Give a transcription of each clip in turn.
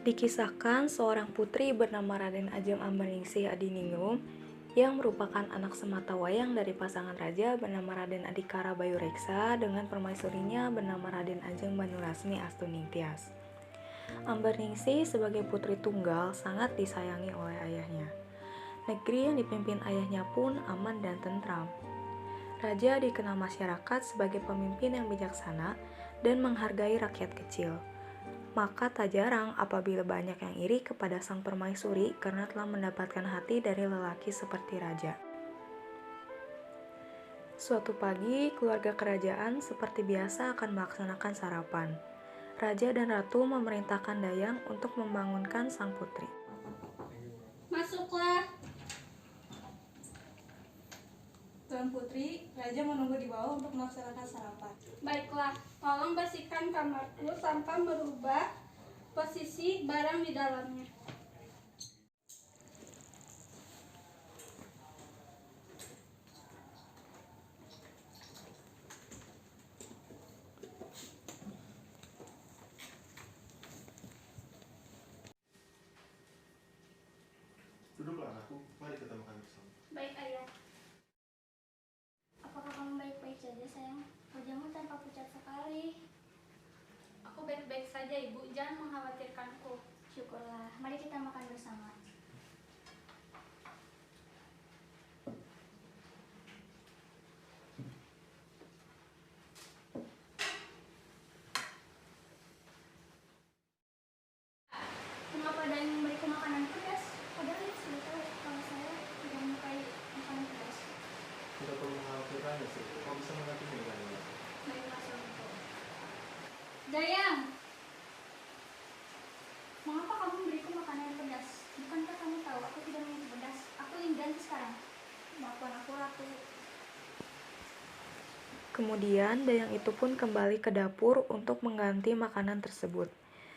Dikisahkan seorang putri bernama Raden Ajeng Ambaningsih Adiningrum yang merupakan anak sematawayang dari pasangan raja bernama Raden Adhikara Bayureksa dengan permaisurinya bernama Raden Ajeng Banurasmi Astuningtyas. Ambaningsih sebagai putri tunggal sangat disayangi oleh ayahnya. Negeri yang dipimpin ayahnya pun aman dan tentram. Raja dikenal masyarakat sebagai pemimpin yang bijaksana dan menghargai rakyat kecil. Maka tak jarang apabila banyak yang iri kepada sang permaisuri karena telah mendapatkan hati dari lelaki seperti raja. Suatu pagi, keluarga kerajaan seperti biasa akan melaksanakan sarapan. Raja dan ratu memerintahkan Dayang untuk membangunkan sang putri. Masuklah. Tuan Putri, Raja menunggu di bawah untuk melaksanakan sarapan. Baiklah, tolong bersihkan kamarku tanpa merubah posisi barang di dalamnya. Duduklah anakku, mari kita makan bersama. Baik, Ayah. Apakah kamu baik-baik saja, sayang? Wajahmu tampak pucat sekali. Aku baik-baik saja, Ibu. Jangan mengkhawatirkanku. Syukurlah. Mari kita makan bersama. Mengapa Dayang memberiku makanan pedas? Padahal dia sudah tahu kalau saya tidak menyukai makanan pedas. Tidak perlu mengkhawatirkannya sih, kau bisa menggantinya dengan ini. Baiklah, suamiku. Dayang! Mengapa kamu memberiku makanan pedas? Bukankah kamu tahu aku tidak minum pedas? Aku ingin ganti sekarang. Maafkan aku, Ratu. Kemudian Dayang itu pun kembali ke dapur untuk mengganti makanan tersebut.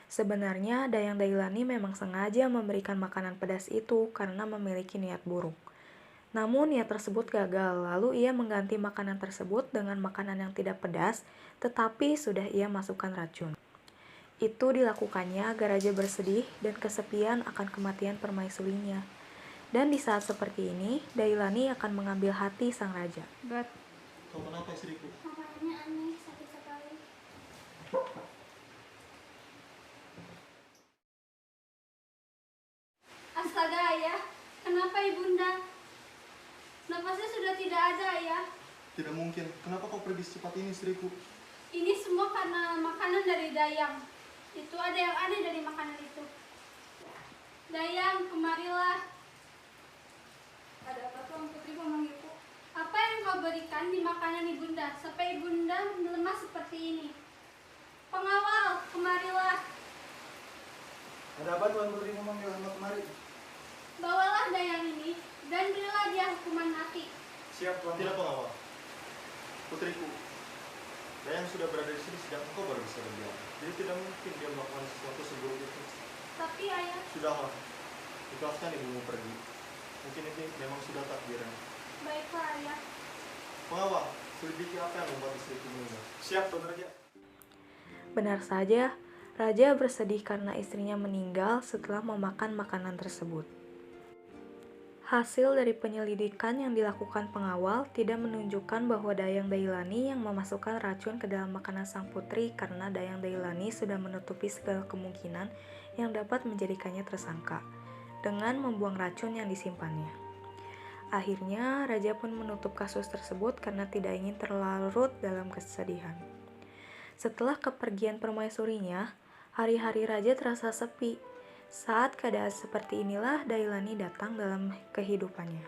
Sebenarnya Dayang Dailani memang sengaja memberikan makanan pedas itu karena memiliki niat buruk. Namun niat tersebut gagal, lalu ia mengganti makanan tersebut dengan makanan yang tidak pedas, tetapi sudah ia masukkan racun. Itu dilakukannya agar raja bersedih dan kesepian akan kematian permaisurinya. Dan di saat seperti ini, Dailani akan mengambil hati sang raja. Kau kenapa istriku? Makanannya aneh, sakit sekali. Astaga, Ayah. Kenapa, Ibunda? Napasnya sudah tidak ada, Ayah. Tidak mungkin, kenapa kau pergi secepat ini istriku? Ini semua karena makanan dari Dayang. Itu ada yang aneh dari makanan itu. Dayang, kemarilah. Ada apa, Tuan Putri memanggilku? Apa yang kau berikan di makanan Ibunda sampai Ibunda melemah seperti ini? Pengawal, kemarilah. Ada apa Tuan Putri memanggil hamba kemari? Bawalah Dayang ini dan berilah dia hukuman mati. Siap Tuan. Tidak pengawal. Putriku, Dayang sudah berada di sini sejak engkau baru bisa berjalan. Jadi tidak mungkin dia melakukan sesuatu seburuk itu. Tapi Ayah, Sudahlah, ikhlaskan ibumu pergi. Mungkin ini memang sudah takdirnya. baiklah Ayah. Pengawal, selidiki apa yang membuat istriku meninggal. Siap Tuan Raja. Benar saja, raja bersedih karena istrinya meninggal setelah memakan makanan tersebut. Hasil dari penyelidikan yang dilakukan pengawal tidak menunjukkan bahwa Dayang Dailani yang memasukkan racun ke dalam makanan sang putri karena Dayang Dailani sudah menutupi segala kemungkinan yang dapat menjadikannya tersangka dengan membuang racun yang disimpannya. Akhirnya, raja pun menutup kasus tersebut karena tidak ingin terlarut dalam kesedihan. Setelah kepergian permaisurinya, hari-hari raja terasa sepi. Saat keadaan seperti inilah Dailani datang dalam kehidupannya,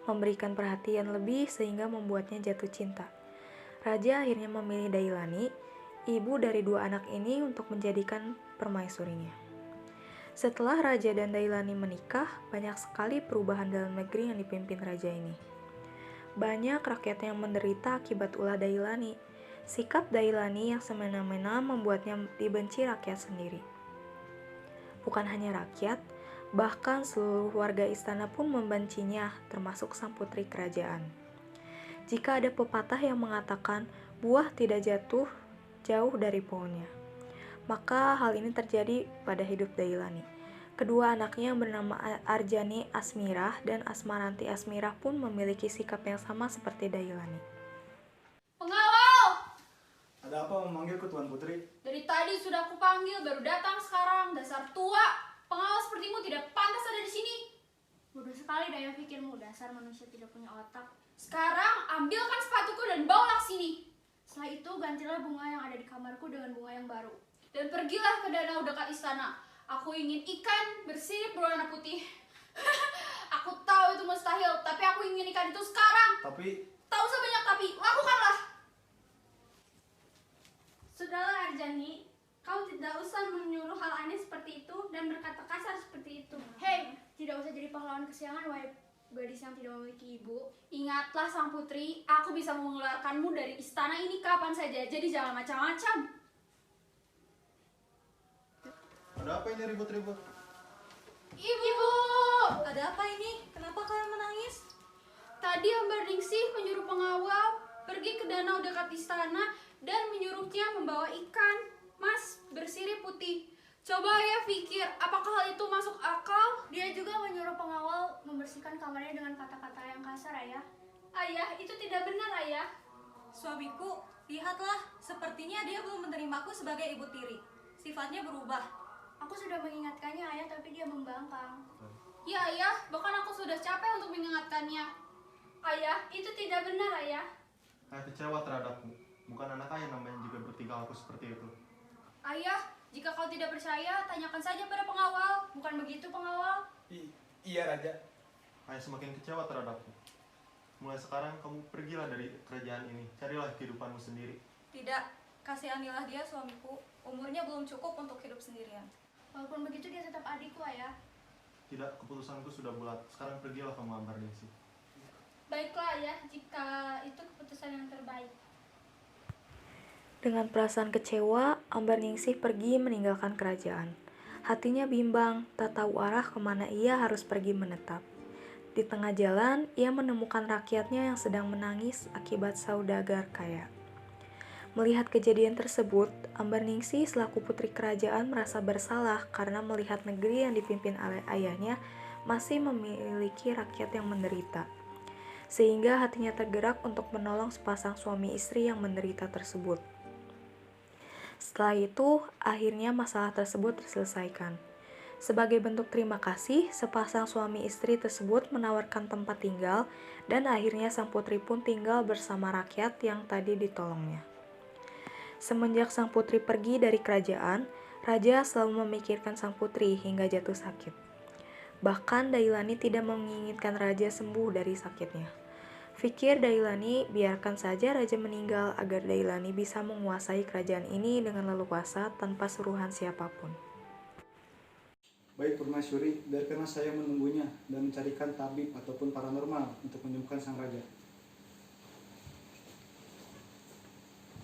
memberikan perhatian lebih sehingga membuatnya jatuh cinta. Raja akhirnya memilih Dailani, ibu dari dua anak ini, untuk menjadikan permaisurinya. Setelah raja dan Dailani menikah, banyak sekali perubahan dalam negeri yang dipimpin raja ini. Banyak rakyat yang menderita akibat ulah Dailani. Sikap Dailani yang semena-mena membuatnya dibenci rakyat sendiri. Bukan hanya rakyat, bahkan seluruh warga istana pun membencinya, termasuk sang putri kerajaan. Jika ada pepatah yang mengatakan buah tidak jatuh jauh dari pohonnya, Maka hal ini terjadi pada hidup Dailani. Kedua anaknya yang bernama Arjani Asmirah dan Asmaranti Asmirah pun memiliki sikap yang sama seperti Dailani. Pengawal! Ada apa memanggilku Tuan Putri? Dari tadi sudah aku panggil, baru datang sekarang. Dasar tua! Pengawal sepertimu tidak pantas ada di sini. Bodoh sekali daya pikirmu, dasar manusia tidak punya otak. Sekarang ambilkan sepatuku dan bawalah sini. Setelah itu gantilah bunga yang ada di kamarku dengan bunga yang baru. Dan pergilah ke danau dekat istana. Aku ingin ikan bersirip berwarna putih. Aku tahu itu mustahil, tapi aku ingin ikan itu sekarang. Tapi Tahu sebanyak tapi, lakukanlah. Sudahlah Arjani, kau tidak usah menyuruh hal aneh seperti itu dan berkata kasar seperti itu. Hei, tidak usah jadi pahlawan kesiangan, wahai gadis yang tidak memiliki ibu. Ingatlah sang putri, aku bisa mengeluarkanmu dari istana ini kapan saja, jadi jangan macam-macam. Ada apa ini ribut-ribut? Ibu! Ada apa ini? Kenapa kalian menangis? Tadi Ambar Ningsih menyuruh pengawal pergi ke danau dekat istana dan menyuruhnya membawa ikan mas bersirip putih. Coba ya pikir, apakah hal itu masuk akal? Dia juga menyuruh pengawal membersihkan kamarnya dengan kata-kata yang kasar, ayah. Ayah, itu tidak benar, ayah. Suamiku, lihatlah, sepertinya dia belum menerimaku sebagai ibu tiri. Sifatnya berubah. Aku sudah mengingatkannya, ayah, tapi dia membangkang. Ya, ayah, bahkan aku sudah capek untuk mengingatkannya. Ayah, itu tidak benar, ayah. Saya kecewa terhadapmu. Bukan anak ayah namanya juga bertingkah laku seperti itu. Ayah, jika kau tidak percaya, tanyakan saja pada pengawal. Bukan begitu, pengawal? iya Raja. Ayah semakin kecewa terhadapmu. Mulai sekarang kamu pergilah dari kerajaan ini. Carilah kehidupanmu sendiri. Tidak, kasihanilah dia suamiku. Umurnya belum cukup untuk hidup sendirian. Walaupun begitu dia tetap adikku, ayah. Tidak, keputusanku sudah bulat. Sekarang pergilah kamu Ambar Ningsih. Baiklah, ayah, jika itu keputusan yang terbaik. Dengan perasaan kecewa, Ambar Ningsih pergi meninggalkan kerajaan. Hatinya bimbang, tak tahu arah kemana ia harus pergi menetap. Di tengah jalan, ia menemukan rakyatnya yang sedang menangis akibat saudagar kaya. Melihat kejadian tersebut, Ambar Ningsih selaku putri kerajaan merasa bersalah karena melihat negeri yang dipimpin oleh ayahnya masih memiliki rakyat yang menderita. Sehingga hatinya tergerak untuk menolong sepasang suami istri yang menderita tersebut. Setelah itu, akhirnya masalah tersebut terselesaikan. Sebagai bentuk terima kasih, sepasang suami istri tersebut menawarkan tempat tinggal dan akhirnya sang putri pun tinggal bersama rakyat yang tadi ditolongnya. Semenjak sang putri pergi dari kerajaan, raja selalu memikirkan sang putri hingga jatuh sakit. Bahkan Dailani tidak menginginkan raja sembuh dari sakitnya. Fikir Dailani, biarkan saja raja meninggal agar Dailani bisa menguasai kerajaan ini dengan leluasa tanpa suruhan siapapun. Baik Permaisuri, biarkanlah saya menunggunya dan mencarikan tabib ataupun paranormal untuk menyembuhkan sang raja.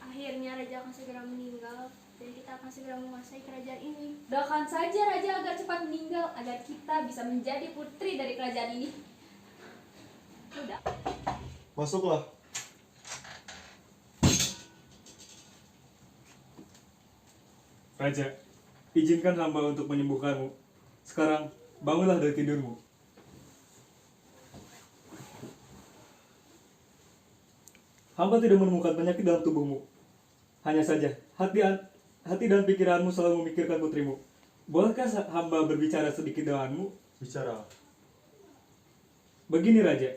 Akhirnya raja akan segera meninggal dan kita akan segera menguasai kerajaan ini. Doakan saja raja agar cepat meninggal, agar kita bisa menjadi putri dari kerajaan ini. Udah. Masuklah. Raja, izinkan hamba untuk menyembuhkanmu. Sekarang, bangunlah dari tidurmu. Hamba tidak menemukan penyakit dalam tubuhmu. Hanya saja, hati dan pikiranmu selalu memikirkan putrimu. Bolehkah hamba berbicara sedikit denganmu? Bicara. Begini Raja,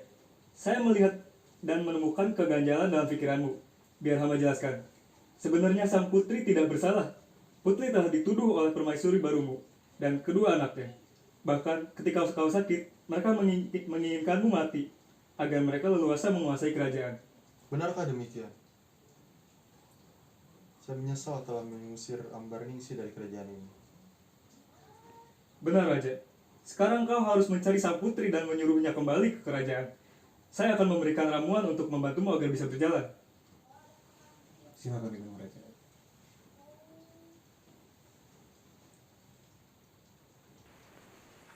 saya melihat dan menemukan keganjalan dalam pikiranmu. Biar hamba jelaskan. Sebenarnya sang putri tidak bersalah. Putri telah dituduh oleh permaisuri barumu dan kedua anaknya. Bahkan ketika kau sakit, mereka menginginkanmu mati agar mereka leluasa menguasai kerajaan. Benarkah demikian? Saya menyesal telah mengusir Ambar Ningsih dari kerajaan ini. Benar Raja. Sekarang kau harus mencari sang putri dan menyuruhnya kembali ke kerajaan. Saya akan memberikan ramuan untuk membantumu agar bisa berjalan. Silakan diminum Raja.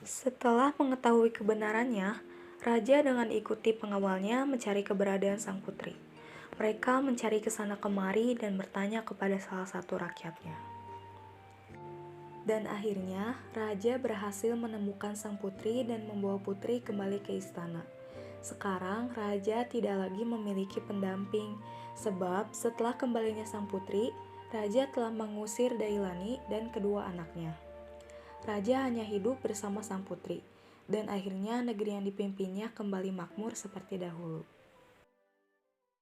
Setelah mengetahui kebenarannya, raja dengan ikuti pengawalnya mencari keberadaan sang putri. Mereka mencari ke sana kemari dan bertanya kepada salah satu rakyatnya. Dan akhirnya, raja berhasil menemukan sang putri dan membawa putri kembali ke istana. Sekarang, raja tidak lagi memiliki pendamping, sebab setelah kembalinya sang putri, raja telah mengusir Dailani dan kedua anaknya. Raja hanya hidup bersama sang putri, dan akhirnya negeri yang dipimpinnya kembali makmur seperti dahulu.